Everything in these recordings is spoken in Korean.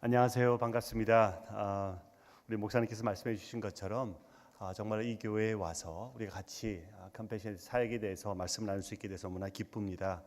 안녕하세요. 반갑습니다. 우리 목사님께서 말씀해 주신 것처럼 정말 이 교회에 와서 우리가 같이 컴패션 사역에 대해서 말씀을 나눌 수 있게 돼서 너무나 기쁩니다.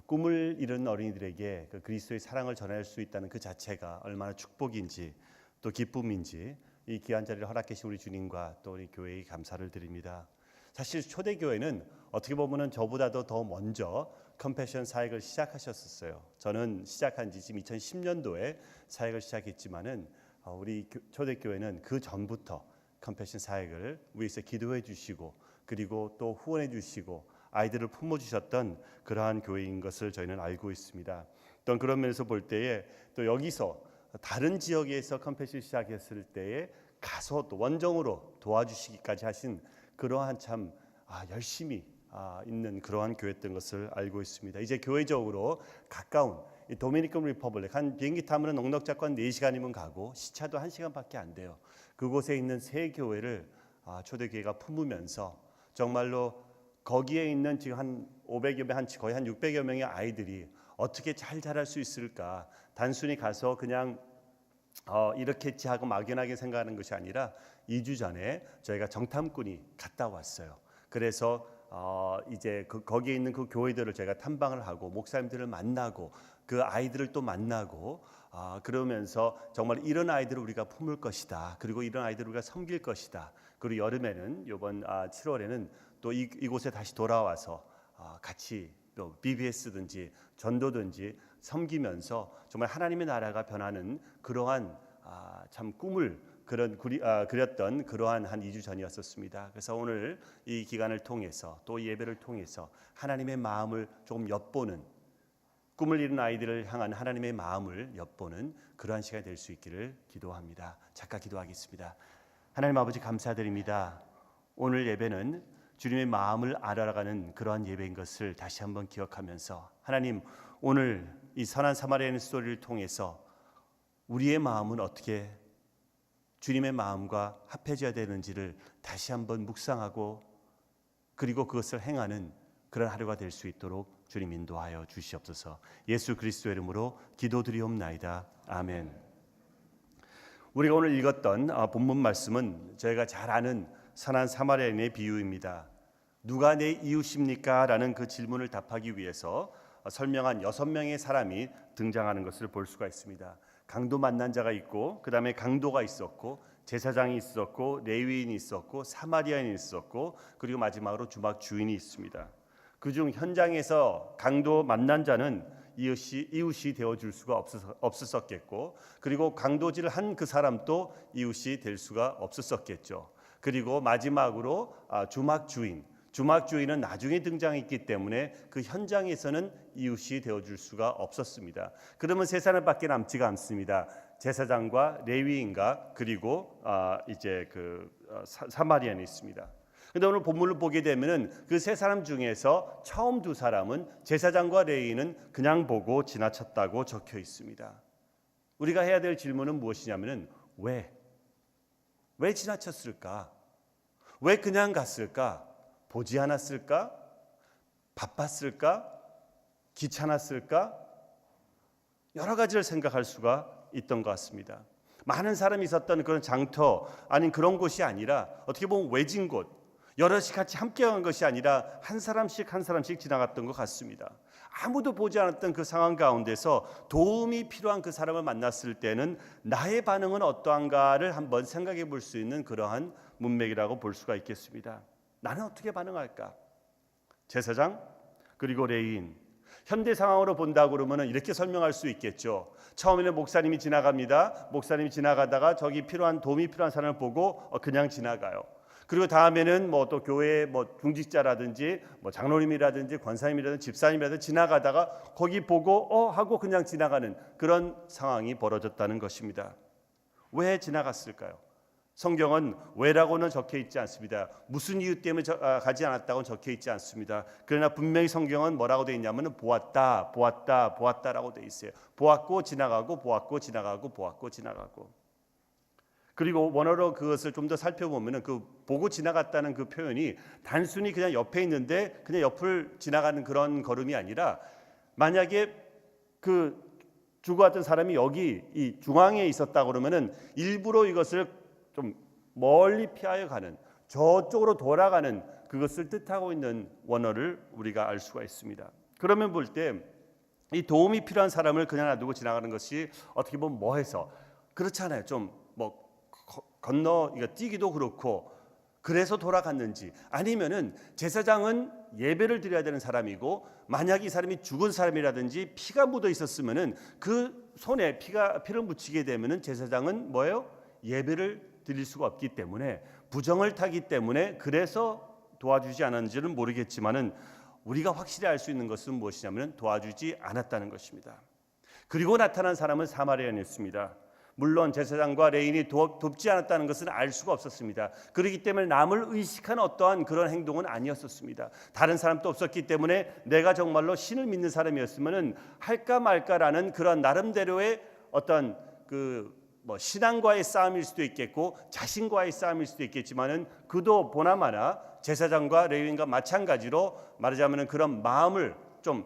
꿈을 이룬 어린이들에게 그 그리스도의 사랑을 전할 수 있다는 그 자체가 얼마나 축복인지 또 기쁨인지 이 귀한 자리를 허락해 주신 우리 주님과 또 우리 교회에 감사를 드립니다. 사실 초대교회는 어떻게 보면 저보다도 더 먼저 컴패션 사역을 시작하셨었어요. 저는 시작한 지 지금 2010년도에 사역을 시작했지만은 우리 초대교회는 그 전부터 컴패션 사역을 위해서 기도해 주시고 그리고 또 후원해 주시고 아이들을 품어 주셨던 그러한 교회인 것을 저희는 알고 있습니다. 또 그런 면에서 볼 때에 또 여기서 다른 지역에서 컴패션 시작했을 때에 가서 또 원정으로 도와주시기까지 하신 그러한 참 열심히 있는 그러한 교회였던 것을 알고 있습니다. 이제 교회적으로 가까운 이 도미니칸 리퍼블릭 한 비행기 타면 넉넉잡고 4시간이면 가고 시차도 1시간밖에 안 돼요. 그곳에 있는 세 교회를 초대교회가 품으면서 정말로 거기에 있는 지금 한 500여 명, 거의 한 600여 명의 아이들이 어떻게 잘 자랄 수 있을까? 단순히 가서 그냥 이렇게 했지 하고 막연하게 생각하는 것이 아니라 2주 전에 저희가 정탐꾼이 갔다 왔어요. 그래서 이제 거기에 있는 그 교회들을 제가 탐방을 하고 목사님들을 만나고 그 아이들을 또 만나고 그러면서 정말 이런 아이들을 우리가 품을 것이다. 그리고 이런 아이들을 우리가 섬길 것이다. 그리고 여름에는 이번 7월에는 또 이곳에 다시 돌아와서 같이 또 BBS든지 전도든지 섬기면서 정말 하나님의 나라가 변하는 그러한 참 꿈을 그렸던 그러한 한 2주 전이었었습니다. 그래서 오늘 이 기간을 통해서 또 예배를 통해서 하나님의 마음을 조금 엿보는 꿈을 이룬 아이들을 향한 하나님의 마음을 엿보는 그러한 시간이 될 수 있기를 기도합니다. 잠깐 기도하겠습니다. 하나님 아버지 감사드립니다. 오늘 예배는 주님의 마음을 알아가는 그러한 예배인 것을 다시 한번 기억하면서 하나님 오늘 이 선한 사마리아인 스토리를 통해서 우리의 마음은 어떻게 주님의 마음과 합해져야 되는지를 다시 한번 묵상하고 그리고 그것을 행하는 그런 하루가 될 수 있도록 주님 인도하여 주시옵소서. 예수 그리스도의 이름으로 기도드리옵나이다. 아멘. 우리가 오늘 읽었던 본문 말씀은 저희가 잘 아는 선한 사마리아인의 비유입니다. 누가 내 이웃입니까? 라는 그 질문을 답하기 위해서 설명한 6명의 사람이 등장하는 것을 볼 수가 있습니다. 강도 만난 자가 있고 그 다음에 강도가 있었고 제사장이 있었고 레위인이 있었고 사마리아인이 있었고 그리고 마지막으로 주막 주인이 있습니다. 그중 현장에서 강도 만난 자는 이웃이 되어줄 수가 없었겠고 그리고 강도질을 한 그 사람도 이웃이 될 수가 없었겠죠. 그리고 마지막으로 주막 주인은 나중에 등장했기 때문에 그 현장에서는 이웃이 되어줄 수가 없었습니다. 그러면 세 사람밖에 남지가 않습니다. 제사장과 레위인과 그리고 이제 사마리아인이 있습니다. 그런데 오늘 본문을 보게 되면은 그 세 사람 중에서 처음 두 사람은 제사장과 레위인은 그냥 보고 지나쳤다고 적혀 있습니다. 우리가 해야 될 질문은 무엇이냐면은 왜 지나쳤을까? 왜 그냥 갔을까? 보지 않았을까? 바빴을까? 귀찮았을까? 여러 가지를 생각할 수가 있던 것 같습니다. 많은 사람이 있었던 그런 장터 아닌 그런 곳이 아니라 어떻게 보면 외진 곳 여럿이 같이 함께 간 것이 아니라 한 사람씩 지나갔던 것 같습니다. 아무도 보지 않았던 그 상황 가운데서 도움이 필요한 그 사람을 만났을 때는 나의 반응은 어떠한가를 한번 생각해 볼 수 있는 그러한 문맥이라고 볼 수가 있겠습니다. 나는 어떻게 반응할까? 제사장 그리고 레위인 현대 상황으로 본다고 그러면 이렇게 설명할 수 있겠죠. 처음에는 목사님이 지나갑니다. 목사님이 지나가다가 저기 도움이 필요한 사람을 보고 그냥 지나가요. 그리고 다음에는 또 교회 중직자라든지 장로님이라든지 권사님이라든지 집사님이라든지 지나가다가 거기 보고 하고 그냥 지나가는 그런 상황이 벌어졌다는 것입니다. 왜 지나갔을까요? 성경은 왜라고는 적혀 있지 않습니다. 무슨 이유 때문에 가지 않았다고는 적혀 있지 않습니다. 그러나 분명히 성경은 뭐라고 되어 있냐면 보았다라고 되어 있어요. 보았고 지나가고 보았고 지나가고 보았고 지나가고. 그리고 원어로 그것을 좀 더 살펴보면은 그 보고 지나갔다는 그 표현이 단순히 그냥 옆에 있는데 그냥 옆을 지나가는 그런 걸음이 아니라 만약에 그 죽어왔던 사람이 여기 이 중앙에 있었다 그러면은 일부러 이것을 좀 멀리 피하여 가는, 저쪽으로 돌아가는 그것을 뜻하고 있는 원어를 우리가 알 수가 있습니다. 그러면 볼 때 이 도움이 필요한 사람을 그냥 놔두고 지나가는 것이 어떻게 보면 뭐해서 그렇잖아요. 좀 뭐 건너 뛰기도 그렇고 그래서 돌아갔는지, 아니면은 제사장은 예배를 드려야 되는 사람이고 만약 이 사람이 죽은 사람이라든지 피가 묻어 있었으면은 그 손에 피를 묻히게 되면은 제사장은 뭐예요? 예배를 드릴 수가 없기 때문에 부정을 타기 때문에 그래서 도와주지 않았는지는 모르겠지만은 우리가 확실히 알 수 있는 것은 무엇이냐면 도와주지 않았다는 것입니다. 그리고 나타난 사람은 사마리아인이었습니다. 물론 제사장과 레인이 돕지 않았다는 것은 알 수가 없었습니다. 그렇기 때문에 남을 의식한 어떠한 그런 행동은 아니었었습니다. 다른 사람도 없었기 때문에 내가 정말로 신을 믿는 사람이었으면은 할까 말까라는 그런 나름대로의 어떤 신앙과의 싸움일 수도 있겠고 자신과의 싸움일 수도 있겠지만은 그도 보나마나 제사장과 레위인과 마찬가지로 말하자면은 그런 마음을 좀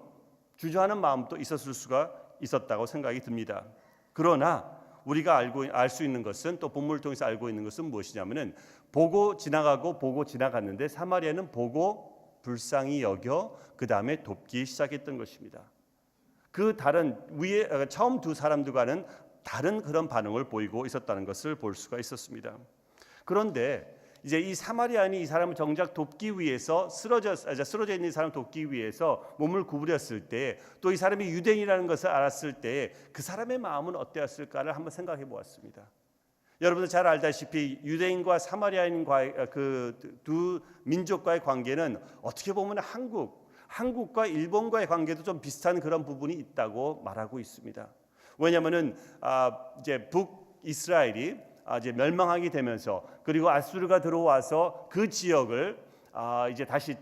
주저하는 마음도 있었을 수가 있었다고 생각이 듭니다. 그러나 우리가 알 수 있는 것은, 또 본문을 통해서 알고 있는 것은 무엇이냐면은 보고 지나갔는데 사마리아는 보고 불쌍히 여겨 그 다음에 돕기 시작했던 것입니다. 그 다른 위에 처음 두 사람들과는 다른 그런 반응을 보이고 있었다는 것을 볼 수가 있었습니다. 그런데 이제 이 사마리아인이 이 사람을 정작 돕기 위해서 쓰러져 있는 이 사람을 돕기 위해서 몸을 구부렸을 때, 또 이 사람이 유대인이라는 것을 알았을 때 그 사람의 마음은 어땠을까를 한번 생각해 보았습니다. 여러분들 잘 알다시피 유대인과 사마리아인과의 그 두 민족과의 관계는 어떻게 보면 한국과 일본과의 관계도 좀 비슷한 그런 부분이 있다고 말하고 있습니다. 왜냐하면은 이제 북이스라엘이 이제 멸망하게 되면서, 그리고 아수르가 들어와서 그 지역을 이제 다시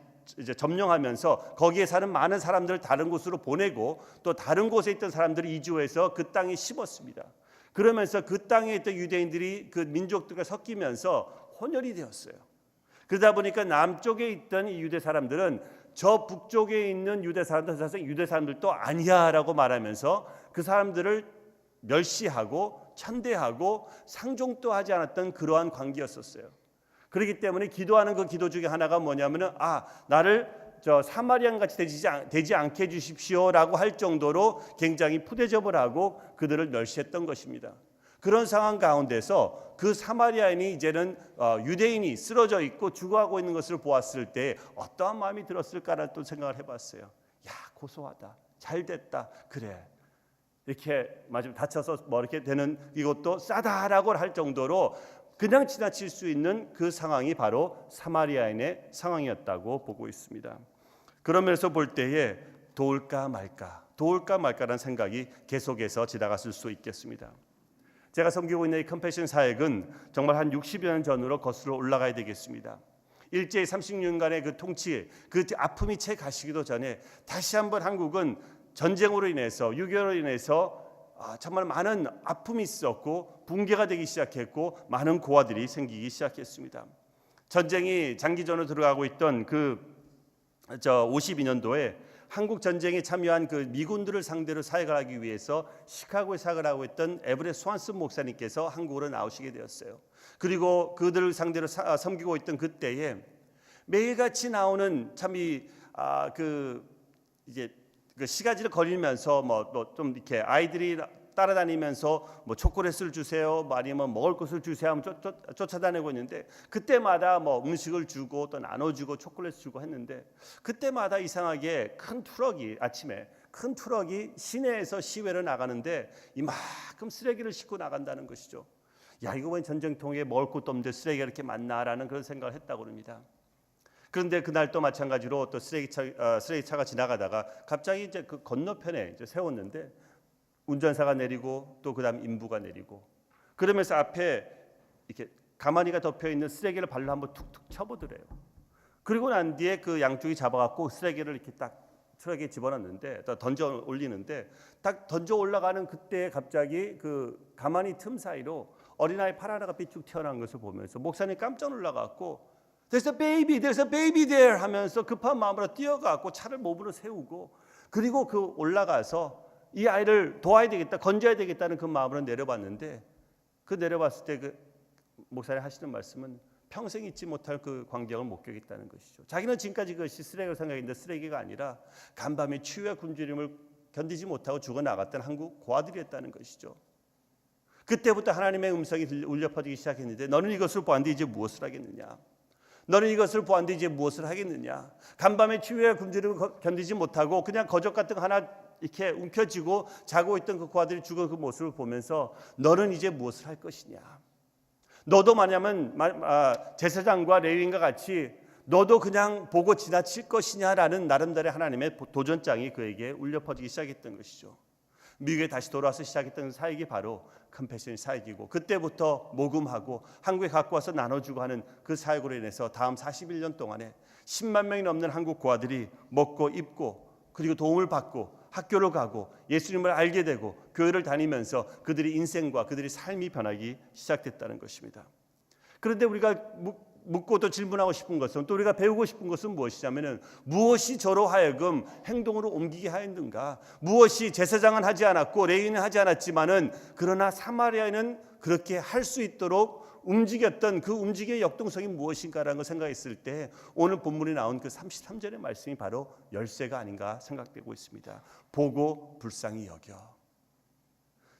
점령하면서 거기에 사는 많은 사람들을 다른 곳으로 보내고 또 다른 곳에 있던 사람들이 이주해서 그 땅에 심었습니다. 그러면서 그 땅에 있던 유대인들이 그 민족들과 섞이면서 혼혈이 되었어요. 그러다 보니까 남쪽에 있던 이 유대 사람들은 저 북쪽에 있는 유대 사람들, 사실 유대 사람들도 아니야라고 말하면서 그 사람들을 멸시하고 천대하고 상종도 하지 않았던 그러한 관계였었어요. 그렇기 때문에 기도하는 그 기도 중에 하나가 뭐냐면은 나를 사마리안 같이 되지 않게 해주십시오라고 할 정도로 굉장히 푸대접을 하고 그들을 멸시했던 것입니다. 그런 상황 가운데서 그 사마리아인이 이제는 유대인이 쓰러져 있고 죽어가고 있는 것을 보았을 때 어떠한 마음이 들었을까라는 또 생각을 해봤어요. 야, 고소하다, 잘 됐다, 그래. 이렇게 마지막에 다쳐서 뭐 이렇게 되는 이것도 싸다라고 할 정도로 그냥 지나칠 수 있는 그 상황이 바로 사마리아인의 상황이었다고 보고 있습니다. 그러면서 볼 때에 도울까 말까라는 생각이 계속해서 지나갔을 수 있겠습니다. 제가 섬기고 있는 이 컴패션 사역은 정말 한 60여 년 전으로 거슬러 올라가야 되겠습니다. 일제히 30년간의 그 통치, 그 아픔이 채 가시기도 전에 다시 한번 한국은 전쟁으로 인해서 6.25로 인해서 정말 많은 아픔이 있었고 붕괴가 되기 시작했고 많은 고아들이 생기기 시작했습니다. 전쟁이 장기전으로 들어가고 있던 52년도에 한국 전쟁에 참여한 그 미군들을 상대로 사역을 하기 위해서 시카고에 사역을 하고 있던 에브레 스완슨 목사님께서 한국으로 나오시게 되었어요. 그리고 그들을 상대로 섬기고 있던 그때에 매일같이 나오는 이제 그 시가지를 거리면서 좀 이렇게 아이들이 따라다니면서 초콜릿을 주세요, 아니면 먹을 것을 주세요 하면 쫓아다니고 있는데 그때마다 음식을 주고 또 나눠주고 초콜릿 주고 했는데 그때마다 이상하게 아침에 큰 트럭이 시내에서 시외를 나가는데 이만큼 쓰레기를 싣고 나간다는 것이죠. 야, 이거 웬 전쟁통에 먹을 것도 없는데 쓰레기가 이렇게 많나라는 그런 생각을 했다고 합니다. 그런데 그날 또 마찬가지로 또 쓰레기차가 지나가다가 갑자기 이제 그 건너편에 이제 세웠는데 운전사가 내리고 또 그다음 인부가 내리고 그러면서 앞에 이렇게 가마니가 덮여 있는 쓰레기를 발로 한번 툭툭 쳐보더래요. 그리고 난 뒤에 그 양쪽이 잡아갖고 쓰레기를 이렇게 딱 트럭에 집어넣는데 던져 올리는데 딱 던져 올라가는 그때 갑자기 그 가마니 틈 사이로 어린아이 팔 하나가 삐쭉 튀어나온 것을 보면서 목사님 깜짝 놀라갖고 There's a baby there 하면서 급한 마음으로 뛰어가고 차를 몸으로 세우고 그리고 그 올라가서 이 아이를 도와야 되겠다, 건져야 되겠다는 그 마음으로 내려봤는데 그 내려봤을 때 그 목사님 하시는 말씀은 평생 잊지 못할 그 광경을 목격했다는 것이죠. 자기는 지금까지 그것이 쓰레기라고 생각했는데 쓰레기가 아니라 간밤에 추위와 굶주림을 견디지 못하고 죽어나갔던 한국 고아들이었다는 것이죠. 그때부터 하나님의 음성이 울려 퍼지기 시작했는데 너는 이것을 보았는데 이제 무엇을 하겠느냐? 너는 이것을 보았는데 이제 무엇을 하겠느냐? 간밤에 추위와 굶주림을 견디지 못하고 그냥 거적 같은 거 하나 이렇게 움켜쥐고 자고 있던 그 고아들이 죽은 그 모습을 보면서 너는 이제 무엇을 할 것이냐? 너도 만약은 제사장과 레위인과 같이 너도 그냥 보고 지나칠 것이냐라는 나름대로의 하나님의 도전장이 그에게 울려 퍼지기 시작했던 것이죠. 미국에 다시 돌아와서 시작했던 사역이 바로 컴패션 사역이고 그때부터 모금하고 한국에 갖고 와서 나눠주고 하는 그 사역으로 인해서 다음 41년 동안에 10만 명이 넘는 한국 고아들이 먹고 입고 그리고 도움을 받고 학교를 가고 예수님을 알게 되고 교회를 다니면서 그들의 인생과 그들의 삶이 변하기 시작됐다는 것입니다. 그런데 우리가 묻고 또 질문하고 싶은 것은 또 우리가 배우고 싶은 것은 무엇이냐면은 무엇이 저로 하여금 행동으로 옮기게 하였는가? 무엇이 제사장은 하지 않았고 레위인은 하지 않았지만은 그러나 사마리아인은 그렇게 할 수 있도록 움직였던 그 움직임의 역동성이 무엇인가라는 걸 생각했을 때 오늘 본문에 나온 그 33절의 말씀이 바로 열쇠가 아닌가 생각되고 있습니다. 보고 불쌍히 여겨.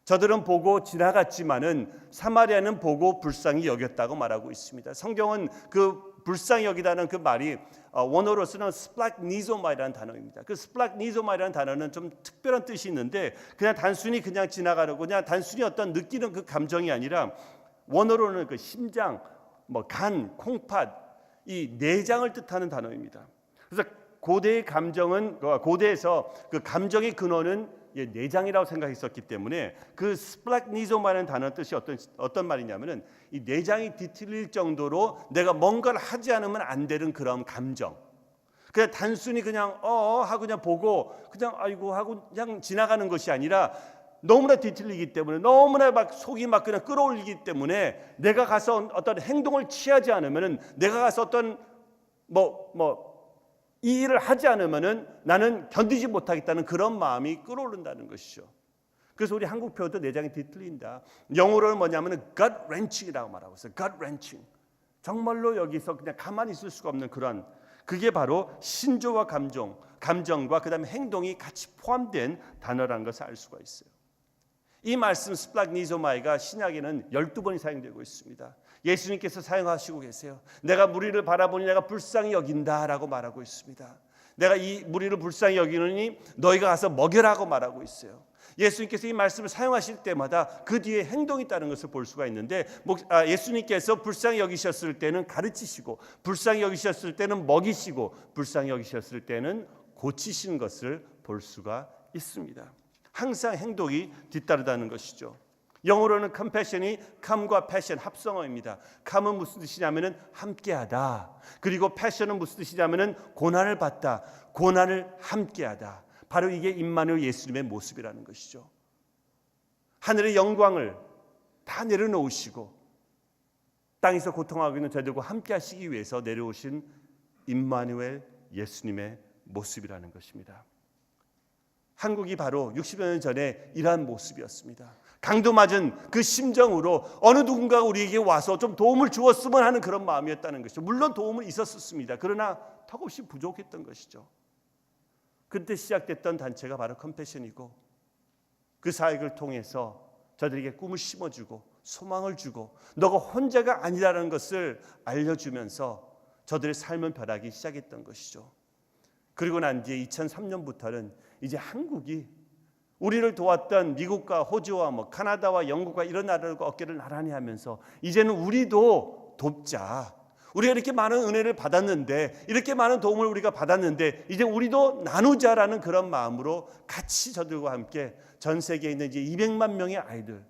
저들은 보고 지나갔지만은 사마리아는 보고 불쌍히 여겼다고 말하고 있습니다. 성경은 그 불쌍히 여기다는 그 말이 원어로서는 스플락니조마이라는 단어입니다. 그 스플락니조마이라는 단어는 좀 특별한 뜻이 있는데 그냥 단순히 그냥 지나가는 그냥 단순히 어떤 느끼는 그 감정이 아니라 원어로는 그 심장, 간, 콩팥 이 내장을 뜻하는 단어입니다. 그래서 고대의 감정은 고대에서 그 감정의 근원은 내장이라고 생각했었기 때문에 그 스플락니조마라는 단어 뜻이 어떤 말이냐면은 이 내장이 뒤틀릴 정도로 내가 뭔가를 하지 않으면 안 되는 그런 감정. 그냥 단순히 그냥 하고 그냥 보고 그냥 아이고 하고 그냥 지나가는 것이 아니라 너무나 뒤틀리기 때문에 너무나 막 속이 막 그냥 끌어올리기 때문에 내가 가서 어떤 행동을 취하지 않으면은 내가 가서 어떤 이 일을 하지 않으면은 나는 견디지 못하겠다는 그런 마음이 끌어오른다는 것이죠. 그래서 우리 한국 표현도 내장이 뒤틀린다. 영어로는 뭐냐면은 gut wrenching이라고 말하고 있어요. gut wrenching. 정말로 여기서 그냥 가만히 있을 수가 없는 그런 그게 바로 신조와 감정과 그다음에 행동이 같이 포함된 단어라는 것을 알 수가 있어요. 이 말씀 스플락니조마이가 신약에는 12번이 사용되고 있습니다. 예수님께서 사용하시고 계세요. 내가 무리를 바라보니 내가 불쌍히 여긴다라고 말하고 있습니다. 내가 이 무리를 불쌍히 여기느니 너희가 가서 먹여라고 말하고 있어요. 예수님께서 이 말씀을 사용하실 때마다 그 뒤에 행동이 있다는 것을 볼 수가 있는데 예수님께서 불쌍히 여기셨을 때는 가르치시고 불쌍히 여기셨을 때는 먹이시고 불쌍히 여기셨을 때는 고치시는 것을 볼 수가 있습니다. 항상 행동이 뒤따르다는 것이죠. 영어로는 compassion이 come과 passion 합성어입니다. come은 무슨 뜻이냐면은 함께하다. 그리고 passion은 무슨 뜻이냐면은 고난을 받다. 고난을 함께하다. 바로 이게 임마누엘 예수님의 모습이라는 것이죠. 하늘의 영광을 다 내려놓으시고 땅에서 고통하고 있는 저들과 함께하시기 위해서 내려오신 임마누엘 예수님의 모습이라는 것입니다. 한국이 바로 60여 년 전에 이러한 모습이었습니다. 강도 맞은 그 심정으로 어느 누군가가 우리에게 와서 좀 도움을 주었으면 하는 그런 마음이었다는 것이죠. 물론 도움은 있었습니다. 그러나 턱없이 부족했던 것이죠. 그때 시작됐던 단체가 바로 컴패션이고 그 사역을 통해서 저들에게 꿈을 심어주고 소망을 주고 너가 혼자가 아니라는 것을 알려주면서 저들의 삶은 변하기 시작했던 것이죠. 그리고 난 뒤에 2003년부터는 이제 한국이 우리를 도왔던 미국과 호주와 카나다와 영국과 이런 나라들과 어깨를 나란히 하면서 이제는 우리도 돕자. 우리가 이렇게 많은 은혜를 받았는데 이렇게 많은 도움을 우리가 받았는데 이제 우리도 나누자라는 그런 마음으로 같이 저들과 함께 전 세계에 있는 이제 200만 명의 아이들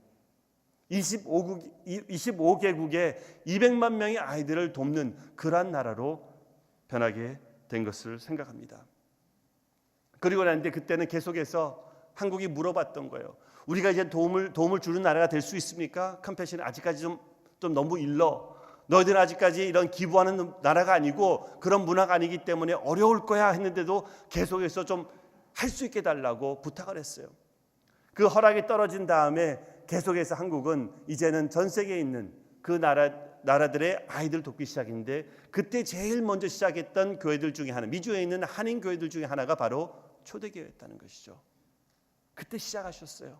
25개국의 200만 명의 아이들을 돕는 그러한 나라로 변하게 된 것을 생각합니다. 그리고 나는데 그때는 계속해서 한국이 물어봤던 거예요. 우리가 이제 도움을 주는 나라가 될 수 있습니까? 컴패션이 아직까지 좀 너무 일러. 너희들은 아직까지 이런 기부하는 나라가 아니고 그런 문화가 아니기 때문에 어려울 거야 했는데도 계속해서 좀 할 수 있게 달라고 부탁을 했어요. 그 허락이 떨어진 다음에 계속해서 한국은 이제는 전 세계에 있는 그 나라들의 아이들 돕기 시작했는데, 그때 제일 먼저 시작했던 교회들 중에 하나, 미주에 있는 한인 교회들 중에 하나가 바로 초대교회였다는 것이죠. 그때 시작하셨어요.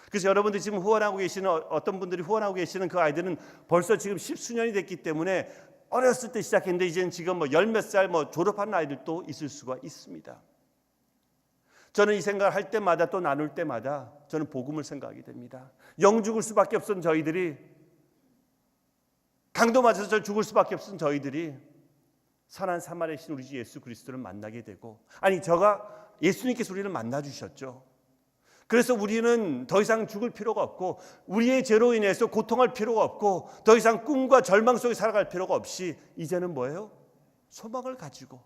그래서 여러분들 지금 후원하고 계시는, 어떤 분들이 후원하고 계시는 그 아이들은 벌써 지금 10수년이 됐기 때문에 어렸을 때 시작했는데 이제는 지금 뭐 열 몇 살 졸업하는 아이들도 있을 수가 있습니다. 저는 이 생각을 할 때마다, 또 나눌 때마다 저는 복음을 생각하게 됩니다. 영 죽을 수밖에 없었던 저희들이, 강도 맞아서 죽을 수밖에 없었던 저희들이 선한 사마리아신 우리 주 예수 그리스도를 만나게 되고, 아니 저가 예수님께서 우리를 만나 주셨죠. 그래서 우리는 더 이상 죽을 필요가 없고, 우리의 죄로 인해서 고통할 필요가 없고, 더 이상 꿈과 절망 속에 살아갈 필요가 없이 이제는 뭐예요? 소망을 가지고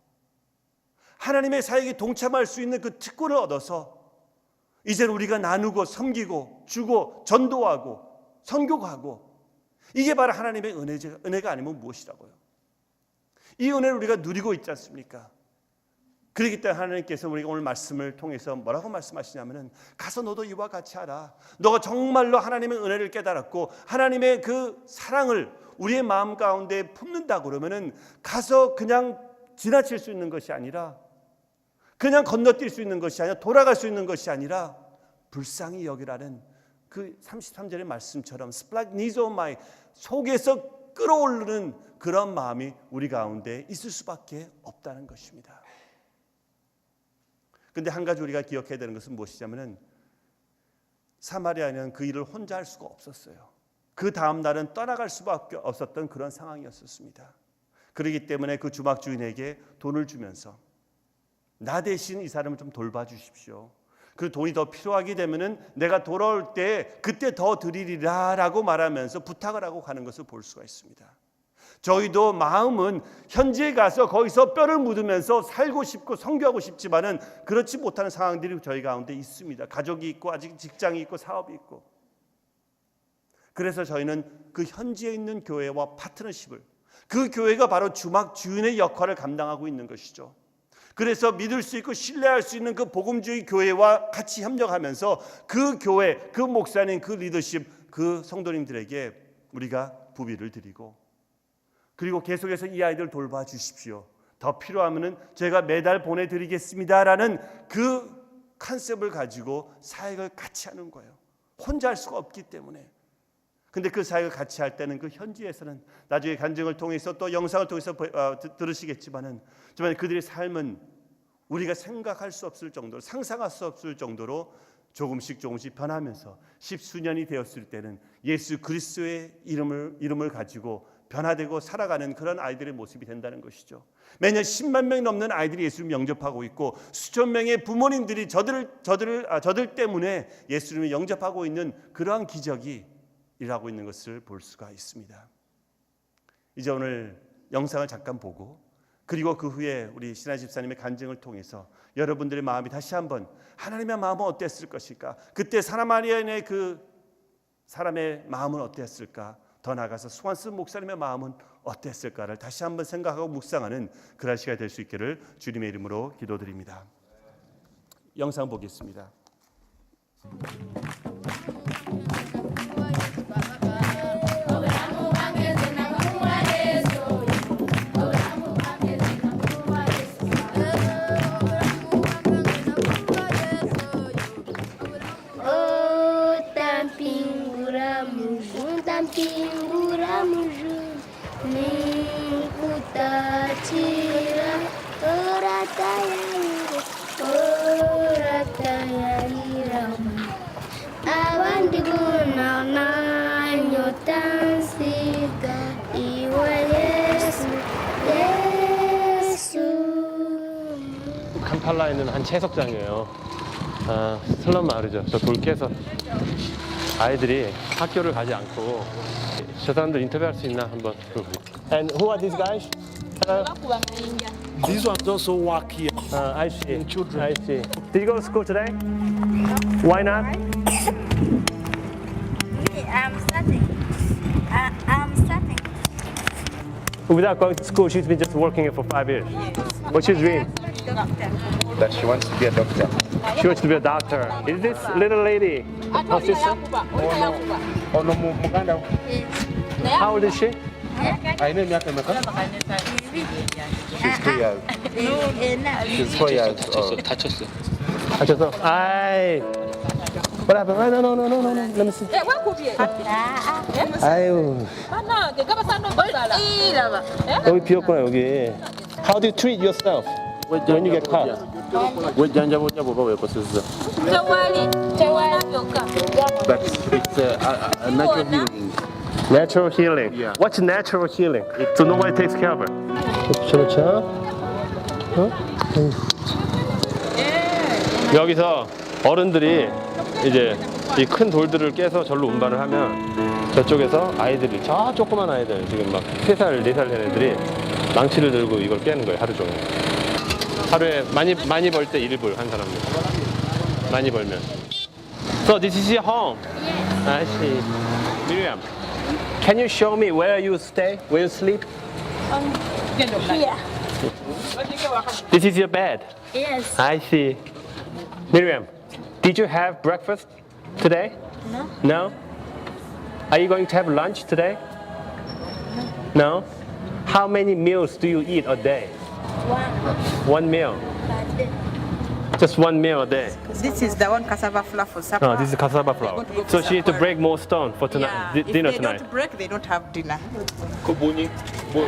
하나님의 사역에 동참할 수 있는 그 특권을 얻어서 이제는 우리가 나누고 섬기고 주고 전도하고 선교하고, 이게 바로 하나님의 은혜가 아니면 무엇이라고요? 이 은혜를 우리가 누리고 있지 않습니까? 그렇기 때문에 하나님께서 우리가 오늘 말씀을 통해서 뭐라고 말씀하시냐면은, 가서 너도 이와 같이 하라. 너가 정말로 하나님의 은혜를 깨달았고 하나님의 그 사랑을 우리의 마음 가운데 품는다 그러면은, 가서 그냥 지나칠 수 있는 것이 아니라, 그냥 건너뛸 수 있는 것이 아니라, 돌아갈 수 있는 것이 아니라 불쌍히 여기라는 그 33절의 말씀처럼 스플라그니조마이, 속에서 끌어오르는 그런 마음이 우리 가운데 있을 수밖에 없다는 것입니다. 그런데 한 가지 우리가 기억해야 되는 것은 무엇이냐면은, 사마리아는 그 일을 혼자 할 수가 없었어요. 그 다음 날은 떠나갈 수밖에 없었던 그런 상황이었습니다. 그렇기 때문에 그 주막 주인에게 돈을 주면서, 나 대신 이 사람을 좀 돌봐주십시오. 그 돈이 더 필요하게 되면은 내가 돌아올 때 그때 더 드리리라라고 말하면서 부탁을 하고 가는 것을 볼 수가 있습니다. 저희도 마음은 현지에 가서 거기서 뼈를 묻으면서 살고 싶고 선교하고 싶지만은 그렇지 못하는 상황들이 저희 가운데 있습니다. 가족이 있고 아직 직장이 있고 사업이 있고. 그래서 저희는 그 현지에 있는 교회와 파트너십을, 그 교회가 바로 주막 주인의 역할을 감당하고 있는 것이죠. 그래서 믿을 수 있고 신뢰할 수 있는 그 복음주의 교회와 같이 협력하면서 그 교회, 그 목사님, 그 리더십, 그 성도님들에게 우리가 부비를 드리고, 그리고 계속해서 이 아이들 돌봐주십시오. 더 필요하면은 제가 매달 보내드리겠습니다라는 그 컨셉을 가지고 사역을 같이 하는 거예요. 혼자 할 수가 없기 때문에. 근데 그 사역을 같이 할 때는 그 현지에서는, 나중에 간증을 통해서 또 영상을 통해서 들으시겠지만은, 정말 그들의 삶은 우리가 생각할 수 없을 정도로, 상상할 수 없을 정도로 조금씩 변하면서 10수년이 되었을 때는 예수 그리스도의 이름을 가지고 변화되고 살아가는 그런 아이들의 모습이 된다는 것이죠. 매년 10만 명이 넘는 아이들이 예수를 영접하고 있고, 수천 명의 부모님들이 저들 때문에 예수님을 영접하고 있는 그러한 기적이 일하고 있는 것을 볼 수가 있습니다. 이제 오늘 영상을 잠깐 보고, 그리고 그 후에 우리 신하 집사님의 간증을 통해서 여러분들의 마음이 다시 한번, 하나님의 마음은 어땠을 것일까? 그때 사마리아인의 그 사람의 마음은 어땠을까? 더 나아가서 수완스 목사님의 마음은 어땠을까를 다시 한번 생각하고 묵상하는 그런 시간이 될 수 있기를 주님의 이름으로 기도드립니다. 영상 보겠습니다. 캄팔라에 있는 한 채석장이에요. 슬럼 마을이죠. 저 돌 깨서 아이들이 학교를 가지 않고, 저 사람들 인터뷰할 수 있나 한번. And who are these guys? These ones also work here. I see. And children. I see. Did you go to school today? Why not? I'm studying. I'm studying. Without going to school, she's been just working here for 5 years. What's your dream? Doctor. That she wants to be a doctor. She wants to be a doctor. Is this little lady her sister? ono muganda How old is she? alina emyaka emeka she's 2 years she's 4 years old. 다쳤어. 아이. What happened? No, no, no, no, no, no. Let me see. 아유. 여기 비었구나 여기. How do you treat yourself when you get cut? wejjanjaba bwoba weekosezza but it's a natural healing. Natural healing. Yeah. What's natural healing? So nobody takes care of her. 그렇죠. 여기서 어른들이 이제 이 큰 돌들을 깨서 절로 운반을 하면 저쪽에서 아이들이 저 조그만 아이들 지금 막 3살, 4살 된 애들이 망치를 들고 이걸 깨는 거예요 하루 종일. 하루에 많이 벌 때 1불 한 사람들. 많이 벌면. So this is your home. I see. Miriam, can you show me where you stay, where you sleep? Here. This is your bed. Yes. I see. Miriam, did you have breakfast today? No. No? Are you going to have lunch today? No? How many meals do you eat a day? One. One meal. But Just one meal a day. This is the one cassava flour for supper. Oh, this is cassava flour. They're going to go So to she needs to supper. break more stone for tonight, Yeah. If dinner they tonight. don't break, they don't have dinner. 그 뭐니? 뭐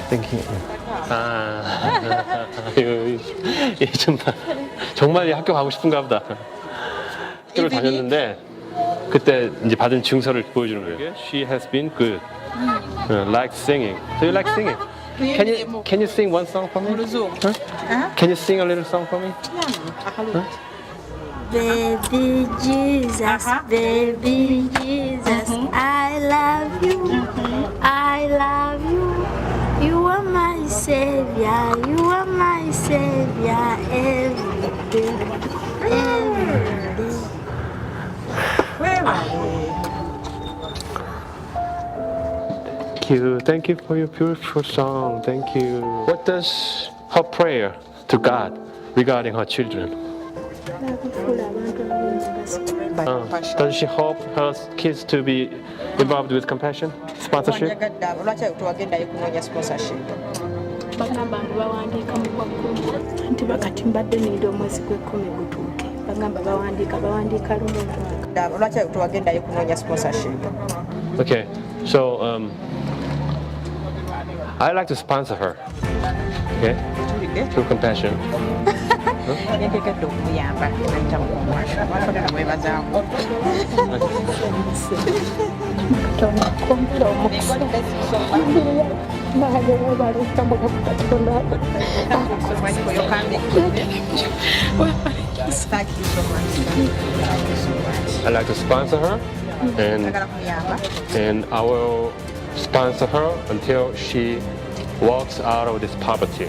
Thank you. 아, 정말 학교 가고 싶은가 보다. 학교를 다녔는데 그때 이제 받은 증서를 보여주는 거예요. She has been good. Like singing. So you like singing? Can you sing one song for me? Huh? Can you sing a little song for me? baby Jesus, baby Jesus, I love you. I love you. You are my savior. You are my savior every day. Every day. Thank you for your beautiful song. Thank you. What does her prayer to God regarding her children? Does she hope her kids to be involved with compassion, sponsorship? Lwaki tewagendayo kunoonya sponsorship? bagamba nti bawandiika mu Gwakkola nti bakati mbadde nenda omwezi gw'ekkumi gutuuke bagamba bawandiika lumu omwaka Lwaki tewagendayo kunoonya sponsorship? Okay, so I like to sponsor her. Okay, through compassion. Nteekedde okumuyamba nayita mukomwana webazaako tonakompera omukisa naye webaleka mukama katonda I like to sponsor her, Njagala kumuyamba and I will sponsor her until she walks out of this poverty.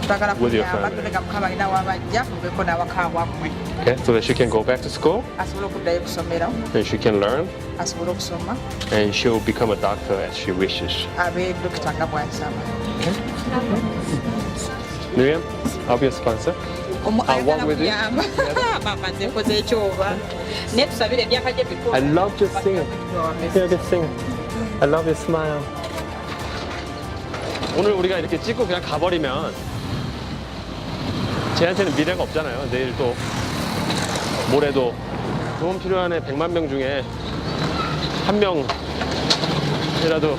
twagala With your kumuyamba family. tuleka mukama alina wabajja mubeeko n'awaka wammwe Okay, so that she can go back to school asobole okuddayo kusomera and she can learn asobole okusoma and she will become a doctor as she wishes. abe dokita nga bw'asaba Miriam, I'll be a sponsor. I'll walk with you. mama nze nkoze ekyoba naye tusabire ebyaka gye I love your singing. You're a good singer. I love your smile. 오늘 우리가 이렇게 찍고 그냥 가버리면 쟤한테는 미래가 없잖아요. 내일 또 모레도 도움 필요한 애 100만 명 중에 한 명이라도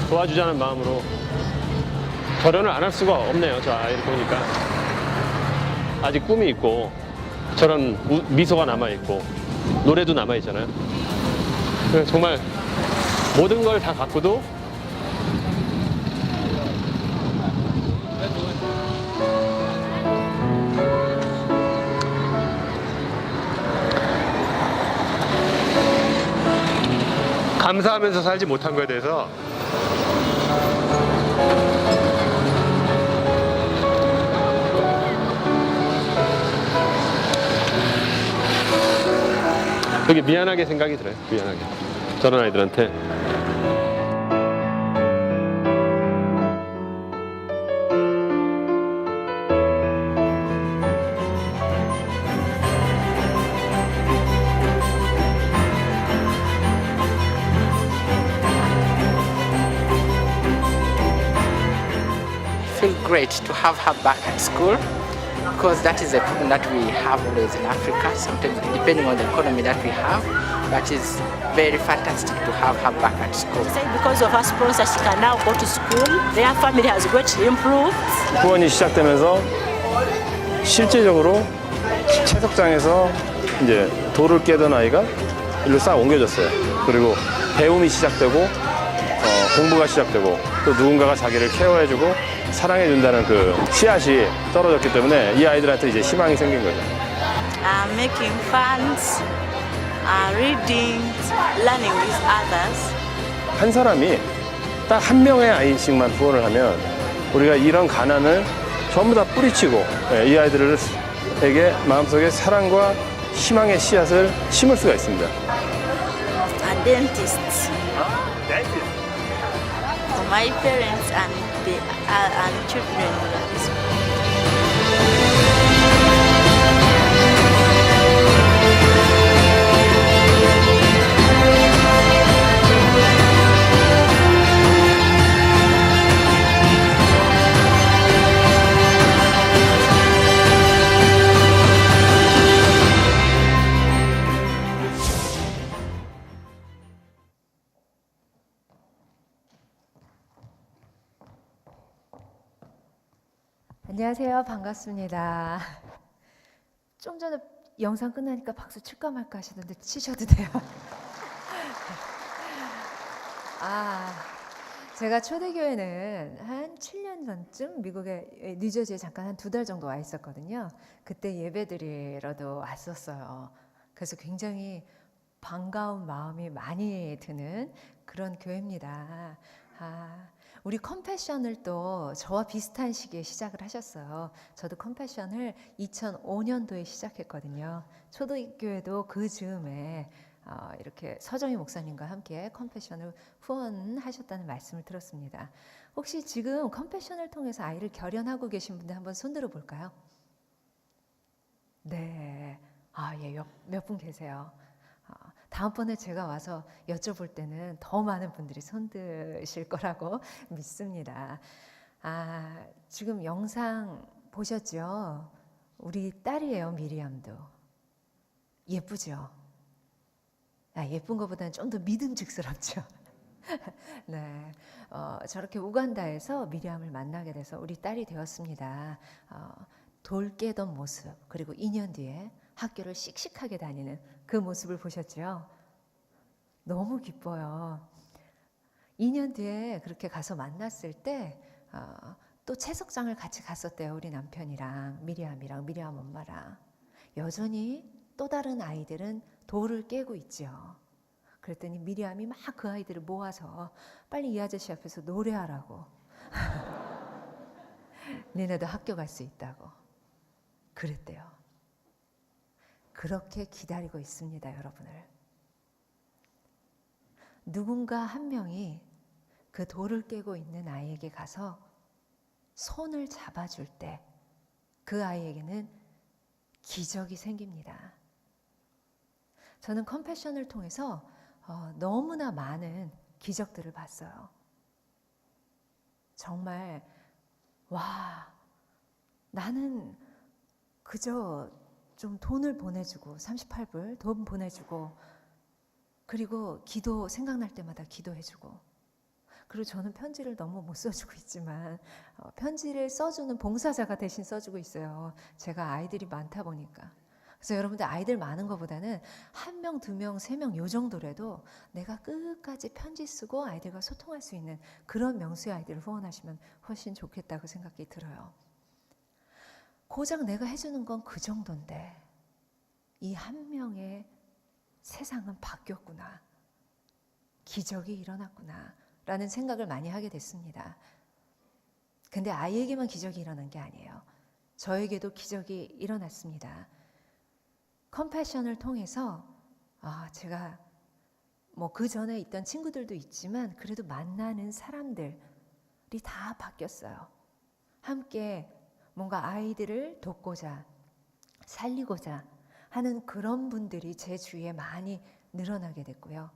도와주자는 마음으로 결혼을 안 할 수가 없네요. 저 아이를 보니까 아직 꿈이 있고 저런 미소가 남아있고 노래도 남아있잖아요. 그래서 정말 모든 걸 다 갖고도 감사하면서 살지 못한 거에 대해서 되게 미안하게 생각이 들어요. 미안하게. 저런 아이들한테. feel great to have her back at school because that is a problem that we have always in Africa, sometimes depending on the economy that we have, but it's very fantastic to have her back at school. Because of her sponsor, she can now go to school. Their family has greatly improved. 후원이 시작되면서 실제적으로 채석장에서 이제 돌을 깨던 아이가 일로 싹 옮겨졌어요. 그리고 배움이 시작되고 공부가 시작되고 또 누군가가 자기를 케어해주고 사랑해준다는 그 씨앗이 떨어졌기 때문에 이 아이들한테 이제 희망이 생긴 거죠. Making friends, reading, learning with others. 한 사람이 딱 한 명의 아이씩만 후원을 하면 우리가 이런 가난을 전부 다 뿌리치고 이 아이들에게 마음속에 사랑과 희망의 씨앗을 심을 수가 있습니다. And dentists. For my parents and the and children. 안녕하세요. 반갑습니다. 좀 전에 영상 끝나니까 박수 칠까 말까 하시던데 치셔도 돼요. 제가 초대교회는 한 7년 전쯤 미국의 뉴저지에 잠깐 한 2달 정도 와 있었거든요. 그때 예배드리러도 왔었어요. 그래서 굉장히 반가운 마음이 많이 드는 그런 교회입니다. 우리 컴패션을 또 저와 비슷한 시기에 시작을 하셨어요. 저도 컴패션을 2005년도에 시작했거든요. 초대교회도 그 즈음에 이렇게 서정희 목사님과 함께 컴패션을 후원하셨다는 말씀을 들었습니다. 혹시 지금 컴패션을 통해서 아이를 결연하고 계신 분들 한번 손들어 볼까요? 네, 예, 몇 분 계세요. 다음번에 제가 와서 여쭤볼 때는 더 많은 분들이 손드실 거라고 믿습니다. 지금 영상 보셨죠? 우리 딸이에요, 미리암도. 예쁘죠? 예쁜 것보다는 좀 더 믿음직스럽죠? 네, 저렇게 우간다에서 미리암을 만나게 돼서 우리 딸이 되었습니다. 돌 깨던 모습, 그리고 2년 뒤에 학교를 씩씩하게 다니는 그 모습을 보셨죠? 너무 기뻐요. 2년 뒤에 그렇게 가서 만났을 때 또 채석장을 같이 갔었대요. 우리 남편이랑 미리암이랑 미리암 엄마랑. 여전히 또 다른 아이들은 돌을 깨고 있죠. 그랬더니 미리암이 막 그 아이들을 모아서 빨리 이 아저씨 앞에서 노래하라고. 니네도 학교 갈 수 있다고. 그랬대요. 그렇게 기다리고 있습니다, 여러분을. 누군가 한 명이 그 돌을 깨고 있는 아이에게 가서 손을 잡아줄 때 그 아이에게는 기적이 생깁니다. 저는 컴패션을 통해서 너무나 많은 기적들을 봤어요. 정말 나는 그저 좀 돈을 보내주고 38불 돈 보내주고 그리고 기도 생각날 때마다 기도해주고 그리고 저는 편지를 너무 못 써주고 있지만 편지를 써주는 봉사자가 대신 써주고 있어요. 제가 아이들이 많다 보니까. 그래서 여러분들 아이들 많은 것보다는 1명, 2명, 3명 요 정도라도 내가 끝까지 편지 쓰고 아이들과 소통할 수 있는 그런 명수의 아이들을 후원하시면 훨씬 좋겠다고 생각이 들어요. 고작 내가 해주는 건 그 정도인데 이 한 명의 세상은 바뀌었구나. 기적이 일어났구나. 라는 생각을 많이 하게 됐습니다. 근데 아이에게만 기적이 일어난 게 아니에요. 저에게도 기적이 일어났습니다. 컴패션을 통해서 제가 그 전에 있던 친구들도 있지만 그래도 만나는 사람들이 다 바뀌었어요. 함께 뭔가 아이들을 돕고자 살리고자 하는 그런 분들이 제 주위에 많이 늘어나게 됐고요.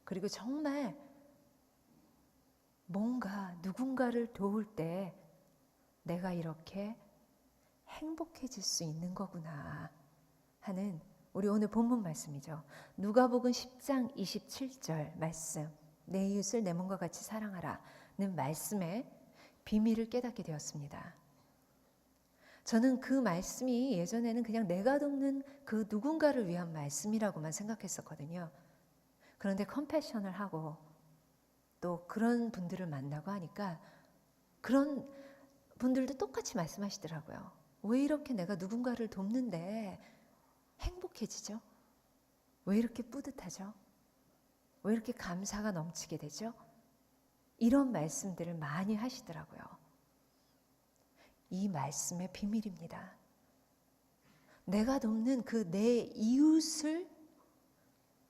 그리고 정말 뭔가 누군가를 도울 때 내가 이렇게 행복해질 수 있는 거구나 하는 우리 오늘 본문 말씀이죠. 누가복음 10장 27절 말씀, 내 이웃을 내 몸과 같이 사랑하라는 말씀의 비밀을 깨닫게 되었습니다. 저는 그 말씀이 예전에는 그냥 내가 돕는 그 누군가를 위한 말씀이라고만 생각했었거든요. 그런데 컴패션을 하고 또 그런 분들을 만나고 하니까 그런 분들도 똑같이 말씀하시더라고요. 왜 이렇게 내가 누군가를 돕는데 행복해지죠? 왜 이렇게 뿌듯하죠? 왜 이렇게 감사가 넘치게 되죠? 이런 말씀들을 많이 하시더라고요. 이 말씀의 비밀입니다. 내가 돕는 그 내 이웃을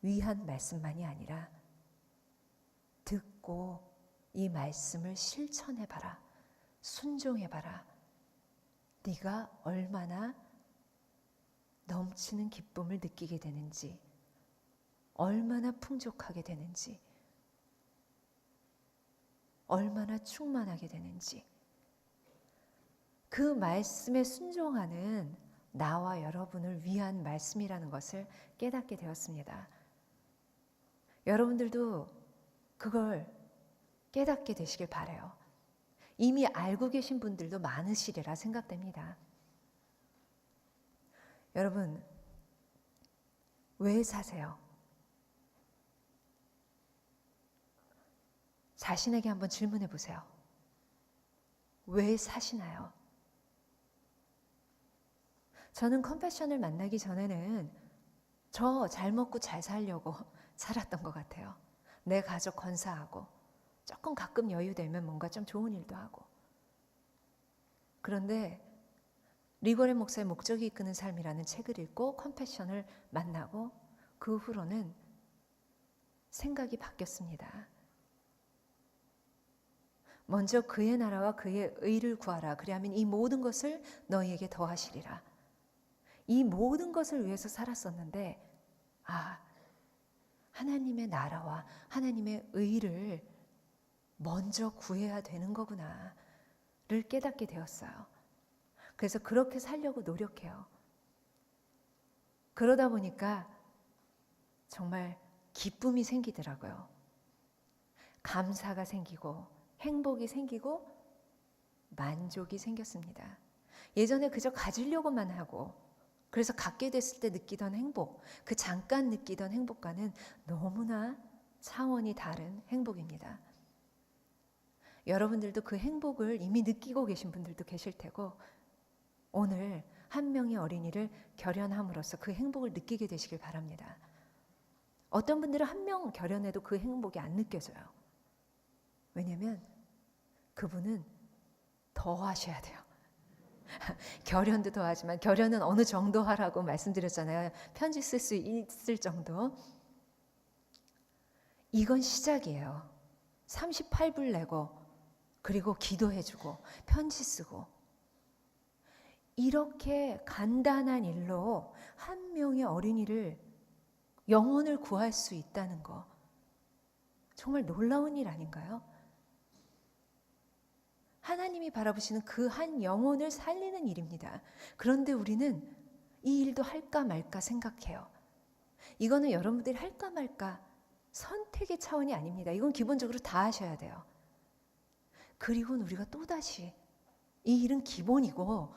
위한 말씀만이 아니라 듣고 이 말씀을 실천해봐라. 순종해봐라. 네가 얼마나 넘치는 기쁨을 느끼게 되는지, 얼마나 풍족하게 되는지, 얼마나 충만하게 되는지, 그 말씀에 순종하는 나와 여러분을 위한 말씀이라는 것을 깨닫게 되었습니다. 여러분들도 그걸 깨닫게 되시길 바라요. 이미 알고 계신 분들도 많으시리라 생각됩니다. 여러분, 왜 사세요? 자신에게 한번 질문해 보세요. 왜 사시나요? 저는 컴패션을 만나기 전에는 저 잘 먹고 잘 살려고 살았던 것 같아요. 내 가족 건사하고 조금 가끔 여유되면 뭔가 좀 좋은 일도 하고. 그런데 리고레 목사의 목적이 이끄는 삶이라는 책을 읽고 컴패션을 만나고 그 후로는 생각이 바뀌었습니다. 먼저 그의 나라와 그의 의를 구하라. 그리하면 이 모든 것을 너희에게 더하시리라. 이 모든 것을 위해서 살았었는데 하나님의 나라와 하나님의 의를 먼저 구해야 되는 거구나를 깨닫게 되었어요. 그래서 그렇게 살려고 노력해요. 그러다 보니까 정말 기쁨이 생기더라고요. 감사가 생기고 행복이 생기고 만족이 생겼습니다. 예전에 그저 가지려고만 하고 그래서 갖게 됐을 때 느끼던 행복, 그 잠깐 느끼던 행복과는 너무나 차원이 다른 행복입니다. 여러분들도 그 행복을 이미 느끼고 계신 분들도 계실 테고 오늘 한 명의 어린이를 결연함으로써 그 행복을 느끼게 되시길 바랍니다. 어떤 분들은 한 명 결연해도 그 행복이 안 느껴져요. 왜냐하면 그분은 더 하셔야 돼요. 결연도 더하지만 결연은 어느 정도 하라고 말씀드렸잖아요. 편지 쓸 수 있을 정도. 이건 시작이에요. 38불 내고 그리고 기도해주고 편지 쓰고 이렇게 간단한 일로 한 명의 어린이를 영혼을 구할 수 있다는 거 정말 놀라운 일 아닌가요? 하나님이 바라보시는 그 한 영혼을 살리는 일입니다. 그런데 우리는 이 일도 할까 말까 생각해요. 이거는 여러분들이 할까 말까 선택의 차원이 아닙니다. 이건 기본적으로 다 하셔야 돼요. 그리고는 우리가 또다시 이 일은 기본이고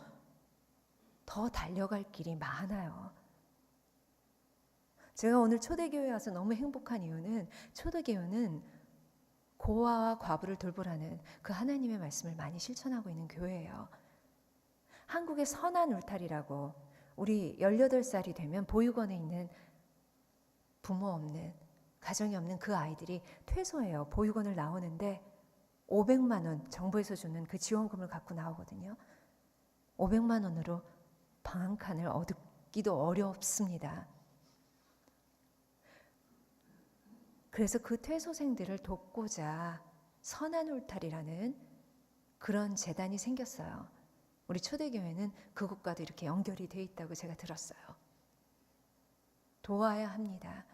더 달려갈 길이 많아요. 제가 오늘 초대교회에 와서 너무 행복한 이유는 초대교회는 고아와 과부를 돌보라는 그 하나님의 말씀을 많이 실천하고 있는 교회예요. 한국의 선한 울타리라고 우리 18살이 되면 보육원에 있는 부모 없는 가정이 없는 그 아이들이 퇴소해요. 보육원을 나오는데 500만 원 정부에서 주는 그 지원금을 갖고 나오거든요. 500만 원으로 방 한 칸을 얻기도 어렵습니다. 그래서 그 퇴소생들을 돕고자 선한 울타리라는 그런 재단이 생겼어요. 우리 초대교회는 그곳과도 이렇게 연결이 돼 있다고 제가 들었어요. 도와야 합니다.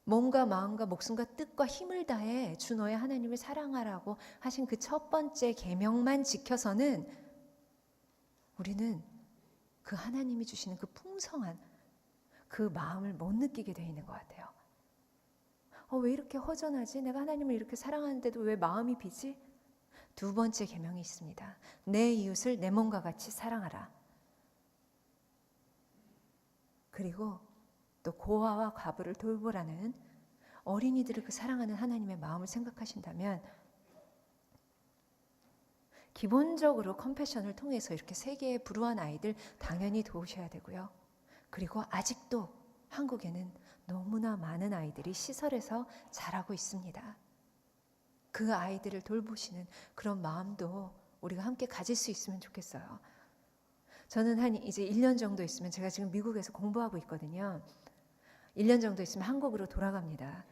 몸과 마음과 목숨과 뜻과 힘을 다해 주 너의 하나님을 사랑하라고 하신 그 첫 번째 계명만 지켜서는 우리는 그 하나님이 주시는 그 풍성한 그 마음을 못 느끼게 돼 있는 것 같아요. 왜 이렇게 허전하지? 내가 하나님을 이렇게 사랑하는데도 왜 마음이 비지? 두 번째 계명이 있습니다. 내 이웃을 내 몸과 같이 사랑하라. 그리고 또 고아와 과부를 돌보라는 어린이들을 그 사랑하는 하나님의 마음을 생각하신다면 기본적으로 컴패션을 통해서 이렇게 세계의 불우한 아이들 당연히 도우셔야 되고요. 그리고 아직도 한국에는 너무나 많은 아이들이 시설에서 자라고 있습니다. 그 아이들을 돌보시는 그런 마음도 우리가 함께 가질 수 있으면 좋겠어요. 저는 한 이제 1년 정도 있으면, 제가 지금 미국에서 공부하고 있거든요. 1년 정도 있으면 한국으로 돌아갑니다.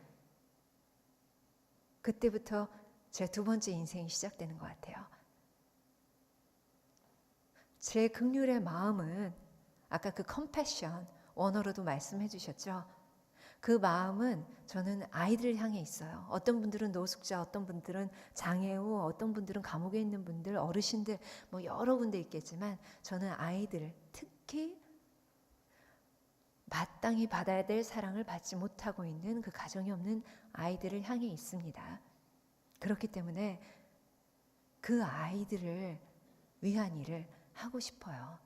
그때부터 제 두 번째 인생이 시작되는 것 같아요. 제 긍휼의 마음은 아까 그 컴패션, 원어로도 말씀해 주셨죠. 그 마음은 저는 아이들을 향해 있어요. 어떤 분들은 노숙자, 어떤 분들은 장애우, 어떤 분들은 감옥에 있는 분들, 어르신들, 뭐 여러 군데 있겠지만 저는 아이들, 특히 마땅히 받아야 될 사랑을 받지 못하고 있는 그 가정이 없는 아이들을 향해 있습니다. 그렇기 때문에 그 아이들을 위한 일을 하고 싶어요.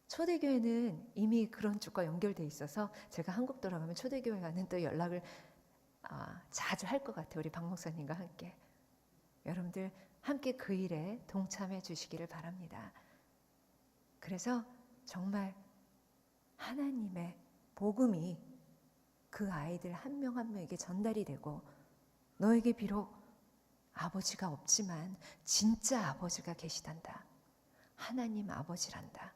초대교회는 이미 그런 쪽과 연결돼 있어서 제가 한국 돌아가면 초대교회와는 또 연락을 자주 할 것 같아요. 우리 박 목사님과 함께. 여러분들 함께 그 일에 동참해 주시기를 바랍니다. 그래서 정말 하나님의 복음이 그 아이들 한 명 한 명에게 전달이 되고, 너에게 비록 아버지가 없지만 진짜 아버지가 계시단다, 하나님 아버지란다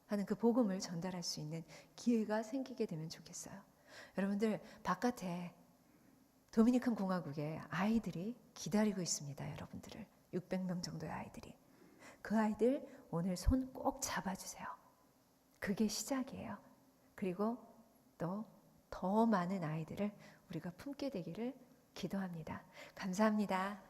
하는 그 복음을 전달할 수 있는 기회가 생기게 되면 좋겠어요. 여러분들 바깥에 도미니칸 공화국에 아이들이 기다리고 있습니다. 여러분들을 600명 정도의 아이들이. 그 아이들 오늘 손 꼭 잡아주세요. 그게 시작이에요. 그리고 또 더 많은 아이들을 우리가 품게 되기를 기도합니다. 감사합니다.